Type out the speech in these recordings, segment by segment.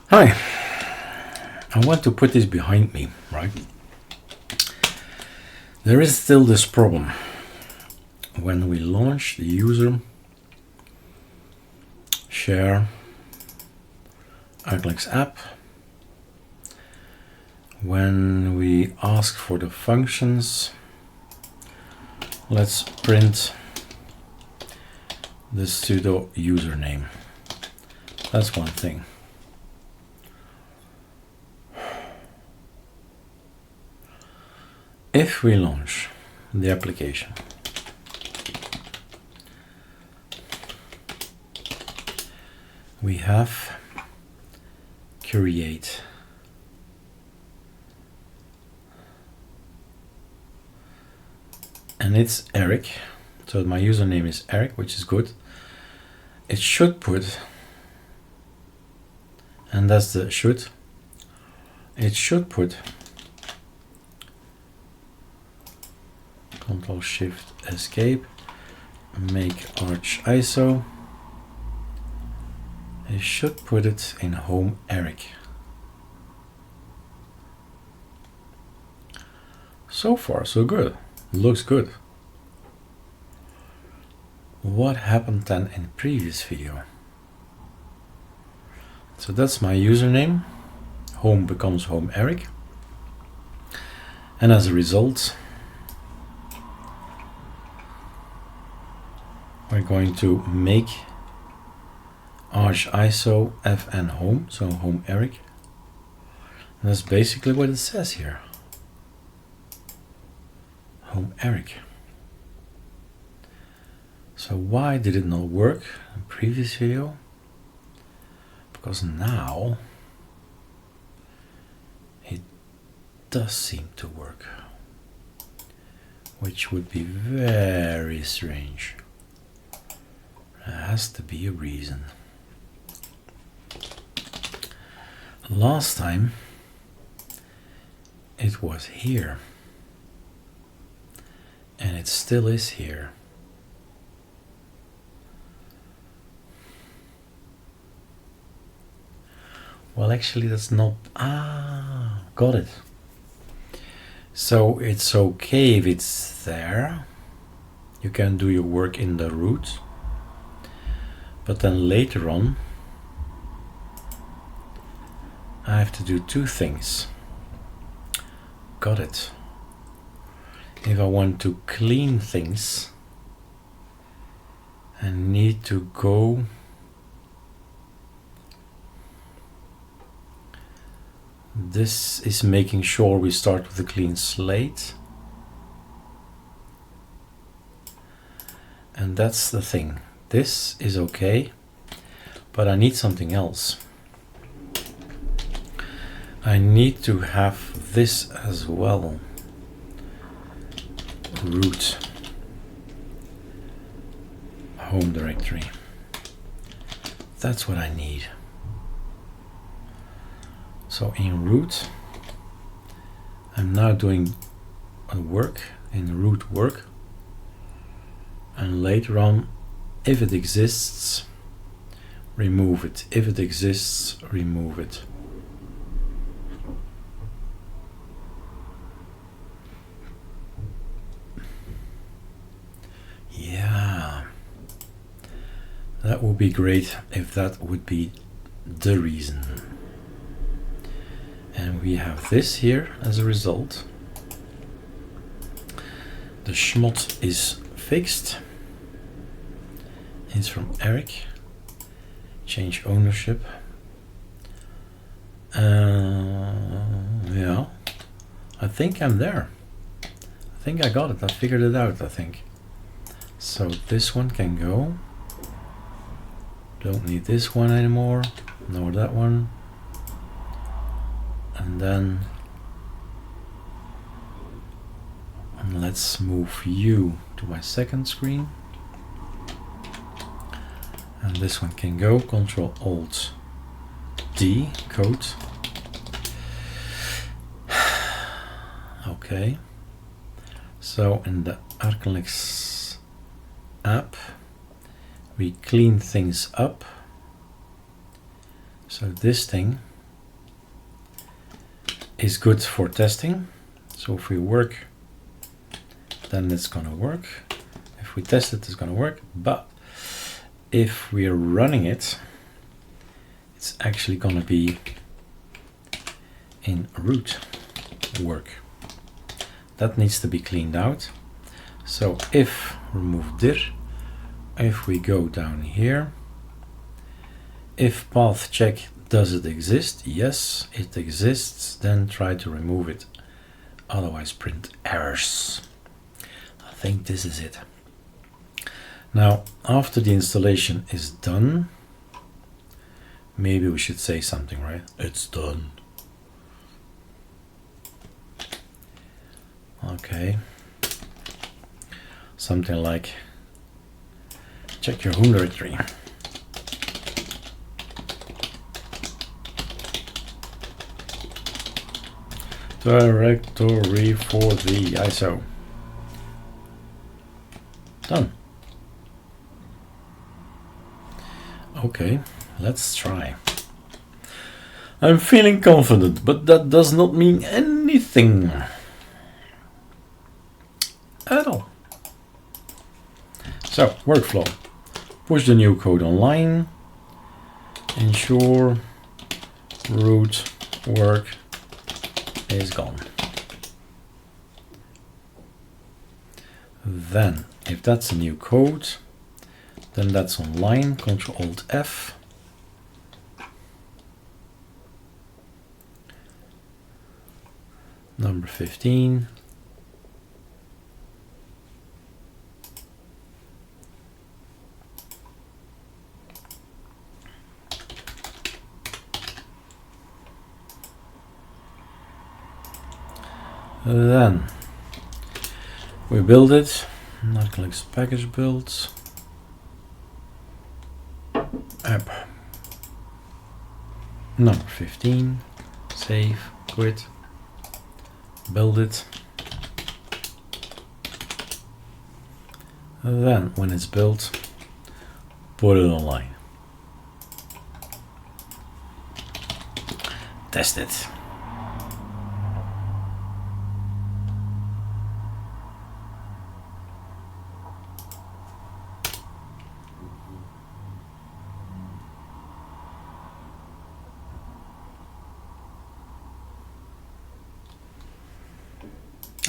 Hi, I want to put this behind me, right? There is still this problem. When we launch the user, share, ArcoLinux App, when we ask for the functions, let's print the sudo username. That's one thing. If we launch the application, we have create and it's Eric, so my username is Eric, which is good. It should put, and that's the should, it should put Control Shift Escape, make Arch ISO. It should put it in home Eric. So far, so good. Looks good. What happened then in previous video? So that's my username. Home becomes home Eric. And as a result, we're going to make Arch ISO fn home, so home Eric. And that's basically what it says here. Home Eric. So why did it not work in the previous video? Because now it does seem to work, which would be very strange. There has to be a reason. Last time it was here, and it still is here. Well, actually that's not, got it. So it's okay if it's there. You can do your work in the root, but then later on I have to do two things. Got it. If I want to clean things, I need to go this is making sure we start with a clean slate. And that's the thing. This is okay, but I need something else. I need to have this as well. Root home directory. That's what I need. So in root, I'm now doing a work in root work, and later on, if it exists, remove it. If it exists, remove it. Yeah, that would be great if that would be the reason. And we have this here as a result. The schmot is fixed. It's from Eric. Change ownership. Yeah, I think I'm there. I think I got it. I figured it out, I think. So this one can go. Don't need this one anymore, nor that one. And then let's move you to my second screen. And this one can go. Control Alt D, code. Okay. So in the ArcoLinux app, we clean things up. So this thing is good for testing. So if we work, then it's gonna work. If we test it, it's gonna work. But if we are running it, it's actually gonna be in root work. That needs to be cleaned out. So if remove dir, if we go down here, if path check, does it exist? Yes, it exists. Then try to remove it. Otherwise print errors. I think this is it. Now, after the installation is done, maybe we should say something, right? It's done. Okay. Something like, check your home directory. Directory for the ISO. Done. Okay, let's try. I'm feeling confident, but that does not mean anything at all. So, workflow. Push the new code online. Ensure root work is gone. Then, if that's a new code, then that's online. Ctrl-Alt-F. Number 15. Then we build it. ArcoLinux package builds. App. Number 15. Save. Quit. Build it. Then when it's built, put it online. Test it.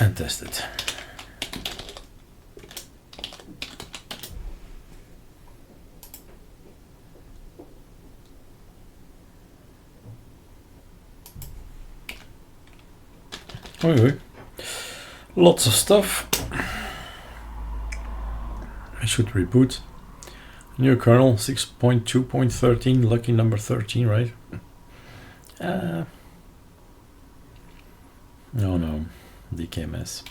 And test it. Anyway, lots of stuff. I should reboot. New kernel 6.2.13, lucky number 13, right? Oh no. DKMS.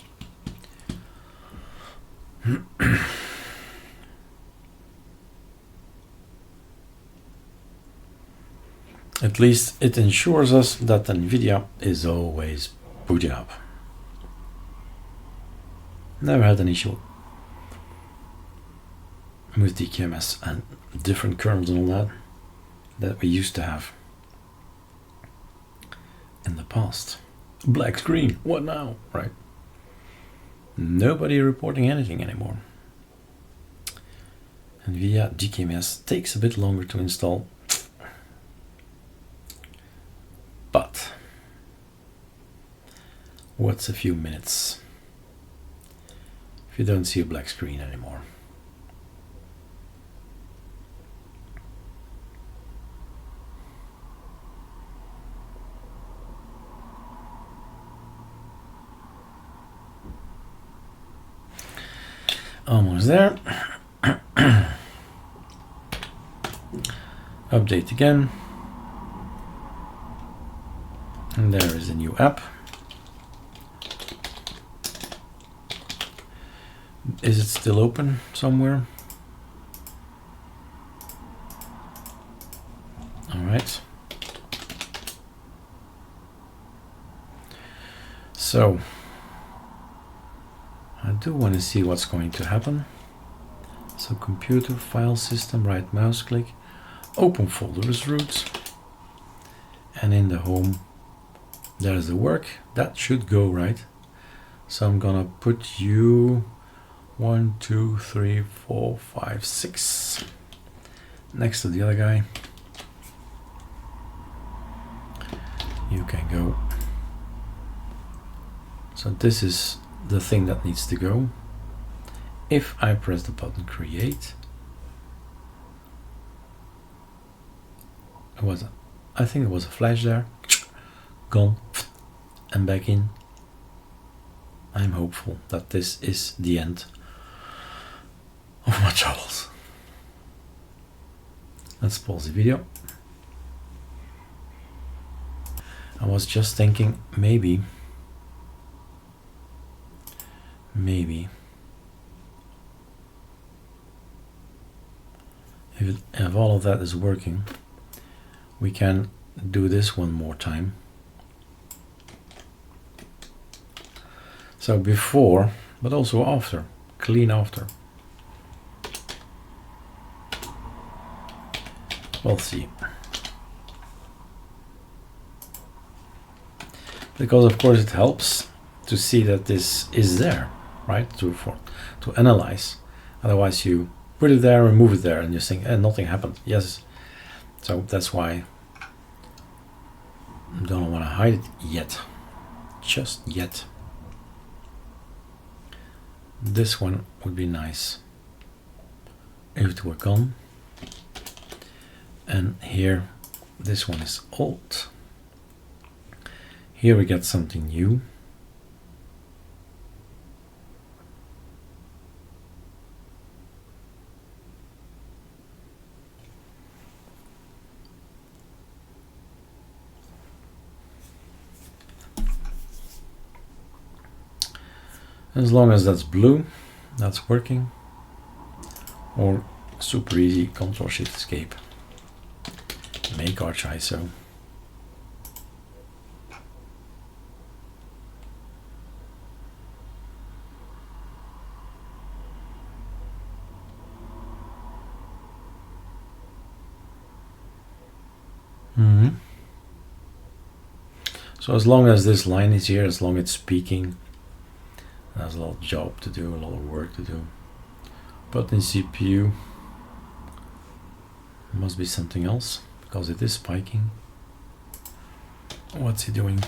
At least it ensures us that NVIDIA is always booting up. Never had an issue with DKMS and different kernels and all that we used to have in the past. Black screen, what now, right? Nobody reporting anything anymore. NVIDIA DKMS takes a bit longer to install, but what's a few minutes if you don't see a black screen anymore? Almost there. Update again. And there is a new app. Is it still open somewhere? All right. So I do want to see what's going to happen. So computer, file system, right mouse click, open folder as root, and in the home There's the work. That should go right. So I'm gonna put you 1, 2, 3, 4, 5, 6 next to the other guy. You can go. So this is the thing that needs to go. If I press the button create, I think it was a flash there, gone, and back in. I'm hopeful that this is the end of my troubles. Let's pause the video. I was just thinking maybe if all of that is working, we can do this one more time. So before, but also after, clean after. We'll see. Because of course it helps to see that this is there, right? To analyze. Otherwise you put it there and move it there and you think, nothing happened. Yes. So that's why I don't want to hide it yet. Just yet. This one would be nice if it were gone. And here, this one is old. Here we get something new. As long as that's blue, that's working. Or super easy, Control Shift Escape. Make Arch ISO. So as long as this line is here, as long as it's speaking, there's a lot of job to do, a lot of work to do. But in CPU, it must be something else, because it is spiking. What's he doing?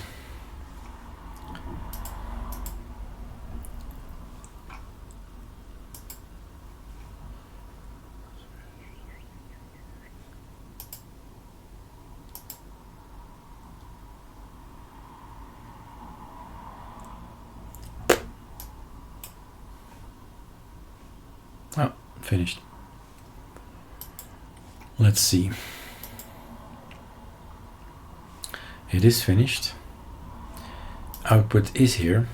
Finished. Let's see. It is finished. Output is here.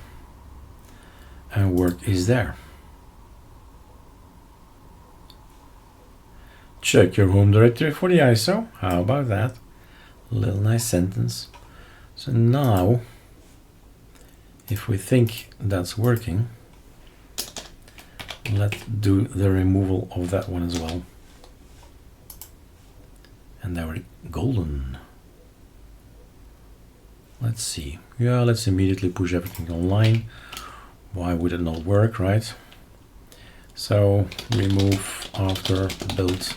And work is there. Check your home directory for the ISO. How about that? A little nice sentence. So now, if we think that's working, let's do the removal of that one as well. And now we're golden. Let's see. Yeah, let's immediately push everything online. Why would it not work, right? So remove after build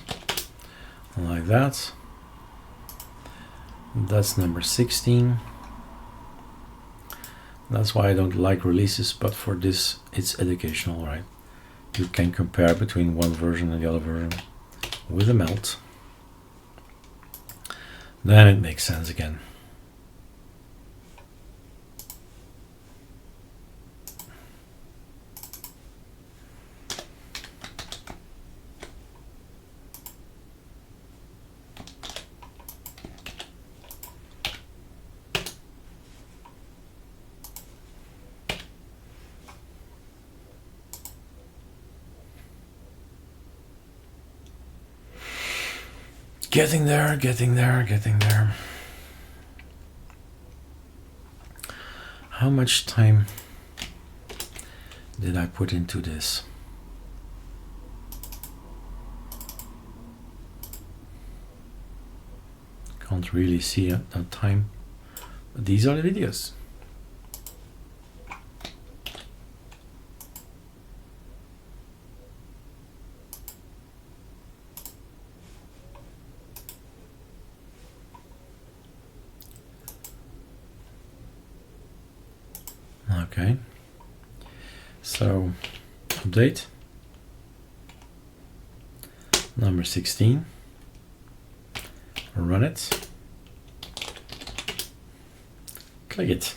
like that. That's number 16. That's why I don't like releases, but for this it's educational, right? You can compare between one version and the other version with a melt. Then it makes sense again. Getting there, getting there, getting there. How much time did I put into this? Can't really see it, that time. these are the videos. Okay, so update number 16, run it, click it,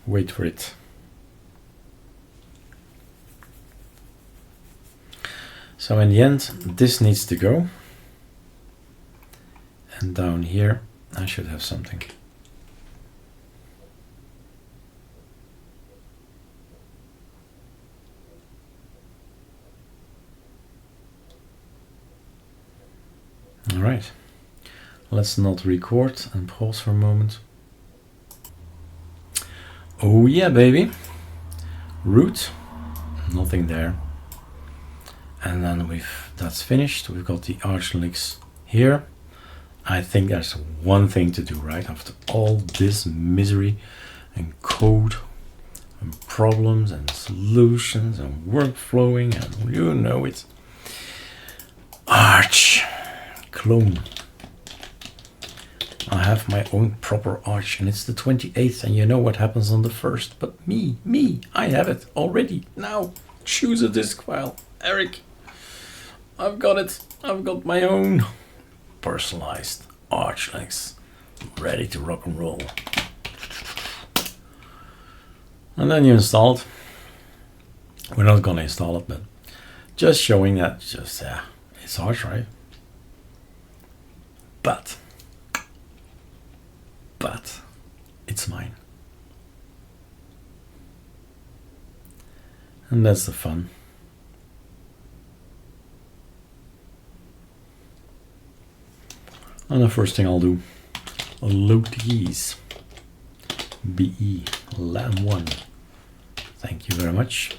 wait for it. So in the end, this needs to go, and down here I should have something. All right, let's not record and pause for a moment. Oh yeah, baby. Root, nothing there. And then that's finished. We've got the ArcoLinux here. I think there's one thing to do, right? After all this misery and code and problems and solutions and workflowing, and you know it. Arch clone. I have my own proper Arch, and it's the 28th, and you know what happens on the 1st. But me, I have it already. Now, choose a disk file. Eric, I've got it. I've got my own personalized ArcoLinux, ready to rock and roll. And then you install it. We're not gonna install it, but just showing that it's Arch, right? But it's mine. And that's the fun. And the first thing I'll do, load the keys. BE LAM1. Thank you very much.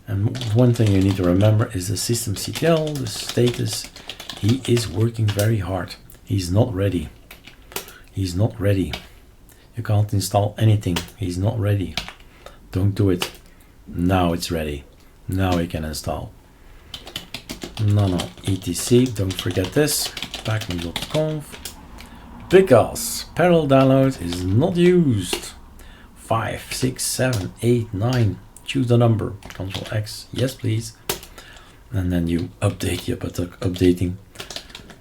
And one thing you need to remember is the systemctl, the status. He is working very hard. He's not ready. He's not ready. You can't install anything. He's not ready. Don't do it. Now it's ready. Now you can install. No, etc. Don't forget this. Backman.conf. Because parallel download is not used. 5, 6, 7, 8, 9. Choose the number. Ctrl X. Yes, please. And then you update the updating.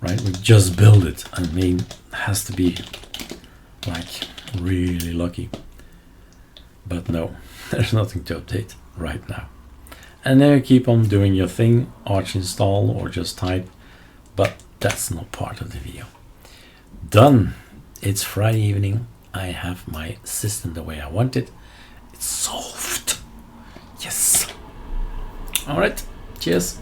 Right? We just build it. I mean, it has to be like really lucky. But no, there's nothing to update right now. And then you keep on doing your thing, Arch install or just type, but that's not part of the video. Done. It's Friday evening. I have my system the way I want it. It's solved. Yes. All right. Cheers.